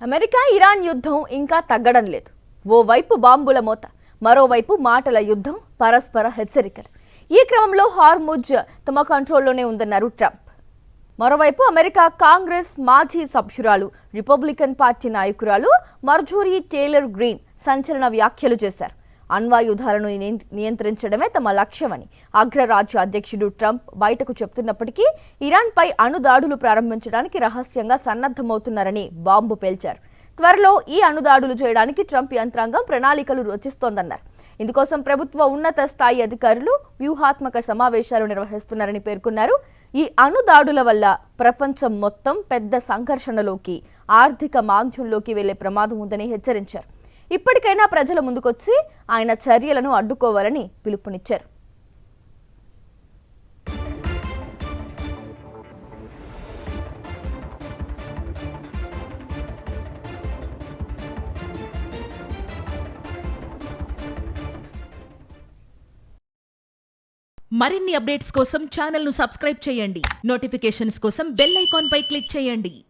America Iran యుద్ధం ఇంకా తగ్గడం లేదు. ఓవైపు బాంబుల మోత, మరోవైపు మాటల యుద్ధం, పరస్పర హెచ్చరికలు. ఈ క్రమంలో హార్ముజ్ తమ కంట్రోల్లోనే ఉందన్నారు ట్రంప్. మరోవైపు అమెరికా కాంగ్రెస్ మాజీ సభ్యురాలు, రిపబ్లికన్ పార్టీ నాయకురాలు మార్జోరీ టేలర్ గ్రీన్ సంచలన వ్యాఖ్యలు చేశారు. అణ్వాయుధాలను నియంత్రించడమే తమ లక్ష్యమని అగ్రరాజ్య అధ్యక్షుడు ట్రంప్ బయటకు చెప్తున్నప్పటికీ ఇరాన్పై అణుదాడులు ప్రారంభించడానికి రహస్యంగా సన్నద్ధమవుతున్నారని బాంబు పేల్చారు. త్వరలో ఈ అణుదాడులు చేయడానికి ట్రంప్ యంత్రాంగం ప్రణాళికలు రచిస్తోందన్నారు. ఇందుకోసం ప్రభుత్వ ఉన్నత స్థాయి అధికారులు వ్యూహాత్మక సమావేశాలు నిర్వహిస్తున్నారని పేర్కొన్నారు. ఈ అణుదాడుల వల్ల ప్రపంచం మొత్తం పెద్ద సంఘర్షణలోకి, ఆర్థిక మాంద్యంలోకి వెళ్లే ప్రమాదం ఉందని హెచ్చరించారు. ఇప్పటికైనా ప్రజల ముందుకొచ్చి ఆయన చర్యలను అడ్డుకోవాలని పిలుపునిచ్చారు. మరిన్ని అప్డేట్స్ కోసం ఛానల్ ను సబ్స్క్రైబ్ చేయండి. నోటిఫికేషన్స్ కోసం బెల్ ఐకాన్ పై క్లిక్ చేయండి.